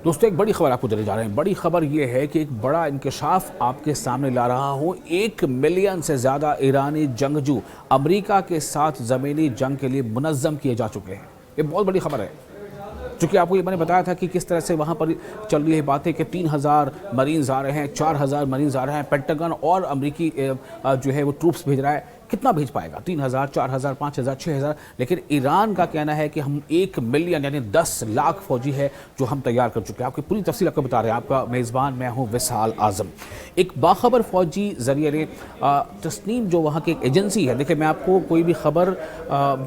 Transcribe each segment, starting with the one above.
دوستو ایک بڑی خبر آپ کو دینے جا رہے ہیں۔ بڑی خبر یہ ہے کہ ایک بڑا انکشاف آپ کے سامنے لا رہا ہوں۔ 1 ملین سے زیادہ ایرانی جنگجو امریکہ کے ساتھ زمینی جنگ کے لیے منظم کیے جا چکے ہیں۔ یہ بہت بڑی خبر ہے، چونکہ آپ کو یہ میں نے بتایا تھا کہ کس طرح سے وہاں پر چل رہی ہے باتیں کہ 3000 مرینز آ رہے ہیں، 4000 مرینز آ رہے ہیں۔ پینٹاگن اور امریکی جو ہے وہ ٹروپس بھیج رہا ہے۔ کتنا بھیج پائے گا؟ 3000، 4000، 5000، 6000، لیکن ایران کا کہنا ہے کہ ہم 1 ملین یعنی 10 لاکھ فوجی ہے جو ہم تیار کر چکے ہیں۔ آپ کی پوری تفصیل آپ کو بتا رہے ہیں، آپ کا میزبان میں ہوں وصال اعظم۔ ایک باخبر فوجی ذریعے نے تسنیم جو وہاں کی ایک ایجنسی ہے، دیکھیں میں آپ کو کوئی بھی خبر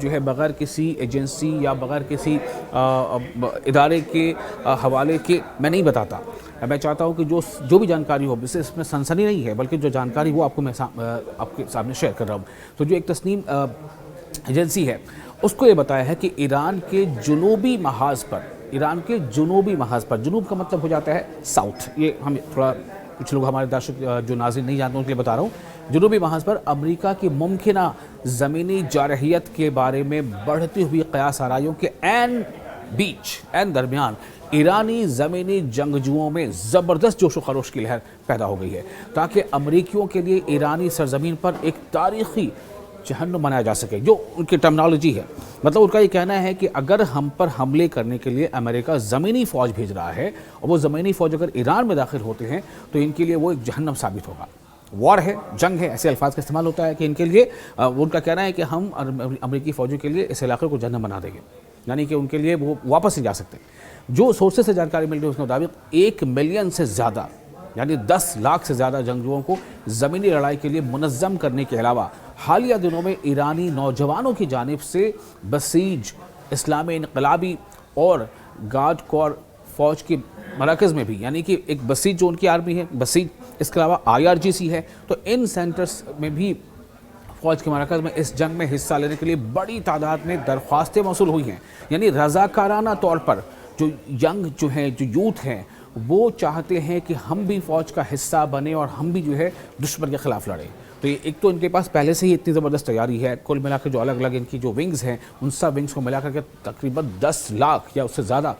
جو ہے بغیر کسی ایجنسی یا بغیر کسی ادارے کے حوالے کے میں نہیں بتاتا۔ میں چاہتا ہوں کہ جو بھی جانکاری ہو، اس میں سنسنی نہیں ہے، بلکہ جو جانکاری وہ آپ کو میں آپ کے سامنے شیئر کر رہا ہوں۔ تو جو ایک تسنیم ایجنسی ہے، اس کو یہ بتایا ہے کہ ایران کے جنوبی محاذ پر، جنوب کا مطلب ہو جاتا ہے ساؤتھ، یہ ہم تھوڑا کچھ لوگ ہمارے درشک جو ناظرین نہیں جانتے ان کے لیے بتا رہا ہوں۔ جنوبی محاذ پر امریکہ کی ممکنہ زمینی جارحیت کے بارے میں بڑھتی ہوئی قیاس آرائیوں کے عین درمیان ایرانی زمینی جنگجوؤں میں زبردست جوش و خروش کی لہر پیدا ہو گئی ہے، تاکہ امریکیوں کے لیے ایرانی سرزمین پر ایک تاریخی جہنم بنایا جا سکے، جو ان کی ٹرمنالوجی ہے۔ مطلب ان کا یہ کہنا ہے کہ اگر ہم پر حملے کرنے کے لیے امریکہ زمینی فوج بھیج رہا ہے، اور وہ زمینی فوج اگر ایران میں داخل ہوتے ہیں تو ان کے لیے وہ ایک جہنم ثابت ہوگا۔ وار ہے، جنگ ہے، ایسے الفاظ کا استعمال ہوتا ہے کہ ان کے لیے ان کا کہنا ہے کہ ہم امریکی فوجوں کے لیے اس علاقے کو جہنم بنا دیں گے، یعنی کہ ان کے لیے وہ واپس نہیں جا سکتے۔ جو سورسز سے جانکاری مل رہی ہے اس کے مطابق 1 ملین سے زیادہ یعنی 10 لاکھ سے زیادہ جنگجوؤں کو زمینی لڑائی کے لیے منظم کرنے کے علاوہ حالیہ دنوں میں ایرانی نوجوانوں کی جانب سے بسیج، اسلامی انقلابی اور گارڈ کور فوج کے مراکز میں بھی، یعنی کہ ایک بسیج جو ان کی آرمی ہے، بسیج، اس کے علاوہ IRGC ہے، تو ان سینٹرز میں بھی فوج کے مراکز میں اس جنگ میں حصہ لینے کے لیے بڑی تعداد میں درخواستیں موصول ہوئی ہیں۔ یعنی رضاکارانہ طور پر جو یوتھ ہیں وہ چاہتے ہیں کہ ہم بھی فوج کا حصہ بنیں اور ہم بھی جو ہے دشمن کے خلاف لڑیں۔ تو ایک تو ان کے پاس پہلے سے ہی اتنی زبردست تیاری ہے، کل ملا کے جو الگ الگ ان کی جو ونگز ہیں ان سب ونگز کو ملا کر کے تقریباً 10 لاکھ یا اس سے زیادہ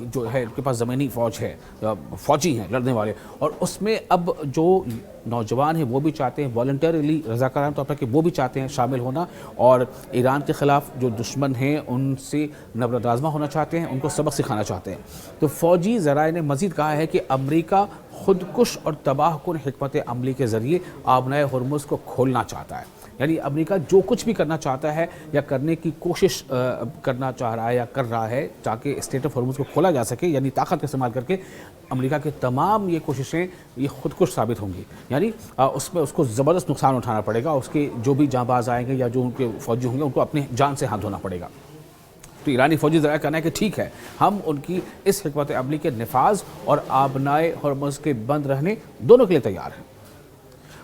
جو ہے ان کے پاس زمینی فوج ہے، فوجی ہیں لڑنے والے، اور اس میں اب جو نوجوان ہیں وہ بھی چاہتے ہیں والنٹریلی، رضاکارانہ طور پر کہ وہ بھی چاہتے ہیں شامل ہونا، اور ایران کے خلاف جو دشمن ہیں ان سے نبرد آزما ہونا چاہتے ہیں، ان کو سبق سکھانا چاہتے ہیں۔ تو فوجی ذرائع نے مزید کہا ہے کہ امریکہ خودکش اور تباہ کن حکمت عملی کے ذریعے آبنائے ہرمز کو کھولنا چاہتا ہے۔ یعنی امریکہ جو کچھ بھی کرنا چاہتا ہے یا کرنے کی کوشش کرنا چاہ رہا ہے یا کر رہا ہے تاکہ اسٹریٹ آف ہرمز کو کھولا جا سکے، یعنی طاقت کا استعمال کر کے امریکہ کے تمام یہ کوششیں یہ خودکش ثابت ہوں گی۔ یعنی اس میں اس کو زبردست نقصان اٹھانا پڑے گا، اس کے جو بھی جاں باز آئیں گے یا جو ان کے فوجی ہوں گے ان کو اپنی جان سے ہاتھ دھونا پڑے گا۔ تو ایرانی فوجی ذرائع کہنا ہے کہ ٹھیک ہے، ہم ان کی اس حکمت عملی کے نفاذ اور آبنائے ہرمز کے بند رہنے دونوں کے لیے تیار ہیں۔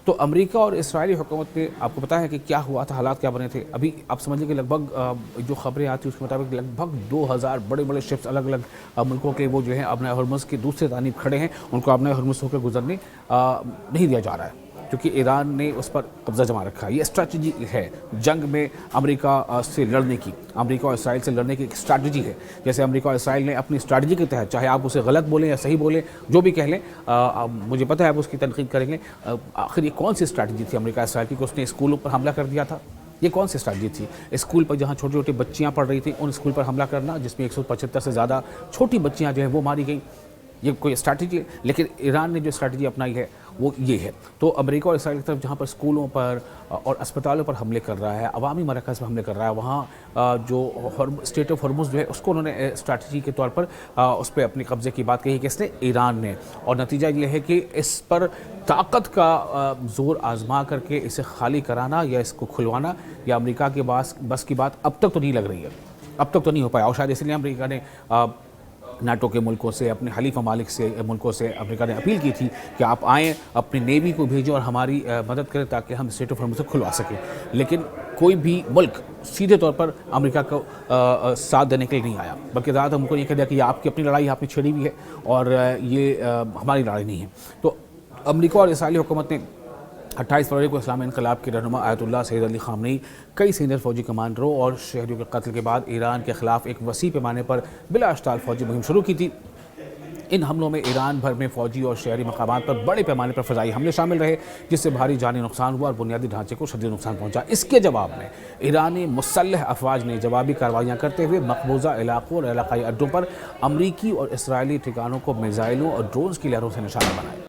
تو امریکہ اور اسرائیلی حکومت نے آپ کو پتا ہے کہ کیا ہوا تھا، حالات کیا بنے تھے۔ ابھی آپ سمجھ لیں کہ لگ بھگ جو خبریں آتی ہیں اس کے مطابق لگ بھگ 2000 بڑے بڑے شپس الگ الگ ملکوں کے وہ جو ہیں آبنائے ہرمز کی دوسری جانب کھڑے ہیں، ان کو آبنائے ہرمز ہو کے گزرنے نہیں دیا جا رہا ہے، کیونکہ ایران نے اس پر قبضہ جما رکھا ہے۔ یہ اسٹریٹجی ہے جنگ میں امریکہ سے لڑنے کی، امریکہ اور اسرائیل سے لڑنے کی ایک اسٹریٹجی ہے۔ جیسے امریکہ اور اسرائیل نے اپنی اسٹریٹجی کے تحت، چاہے آپ اسے غلط بولیں یا صحیح بولیں، جو بھی کہہ لیں، مجھے پتہ ہے آپ اس کی تنقید کریں گے، آخر یہ کون سی اسٹریٹجی تھی امریکہ اسرائیل کی کہ اس نے اسکولوں پر حملہ کر دیا تھا؟ یہ کون سی اسٹریٹجی تھی؟ اسکول پر جہاں چھوٹی چھوٹی بچیاں پڑھ رہی تھیں ان اسکول پر حملہ کرنا، جس میں 175 سے زیادہ چھوٹی بچیاں جو ہیں وہ ماری گئیں، یہ کوئی اسٹریٹجی ہے؟ لیکن ایران نے جو اسٹریٹجی اپنائی ہے وہ یہ ہے۔ تو امریکہ اور اسرائیل کی طرف جہاں پر اسکولوں پر اور اسپتالوں پر حملے کر رہا ہے، عوامی مراکز پر حملے کر رہا ہے، وہاں جو اسٹریٹ آف ہرمز جو ہے اس کو انہوں نے اسٹریٹجی کے طور پر اس پہ اپنے قبضے کی بات کہی، کس نے؟ ایران نے۔ اور نتیجہ یہ ہے کہ اس پر طاقت کا زور آزما کر کے اسے خالی کرانا یا اس کو کھلوانا یا امریکہ کے بس کی بات اب تک تو نہیں لگ رہی ہے، اب تک تو نہیں ہو پایا، اور شاید اس لیے امریکہ نے نیٹو کے ملکوں سے، اپنے حلیف ممالک سے ملکوں سے امریکہ نے اپیل کی تھی کہ آپ آئیں، اپنی نیوی کو بھیجیں اور ہماری مدد کریں تاکہ ہم اسٹریٹ آف ہرمز سے کھلوا سکیں۔ لیکن کوئی بھی ملک سیدھے طور پر امریکہ کو ساتھ دینے کے لیے نہیں آیا، بلکہ زیادہ تر ملکوں نے یہ کہہ دیا کہ یہ آپ کی اپنی لڑائی آپ نے چھیڑی ہوئی ہے اور یہ ہماری لڑائی نہیں ہے۔ تو امریکہ اور اسرائیلی حکومت نے 28 فروری کو اسلامی انقلاب کے رہنما آیت اللہ سید علی خامنئی، کئی سینئر فوجی کمانڈروں اور شہریوں کے قتل کے بعد ایران کے خلاف ایک وسیع پیمانے پر بلا اشتعال فوجی مہم شروع کی تھی۔ ان حملوں میں ایران بھر میں فوجی اور شہری مقامات پر بڑے پیمانے پر فضائی حملے شامل رہے، جس سے بھاری جانی نقصان ہوا اور بنیادی ڈھانچے کو شدید نقصان پہنچا۔ اس کے جواب میں ایرانی مسلح افواج نے جوابی کارروائیاں کرتے ہوئے مقبوضہ علاقوں اور علاقائی اڈوں پر امریکی اور اسرائیلی ٹھکانوں کو میزائلوں اور ڈرونز کی لہروں سے نشانہ بنایا۔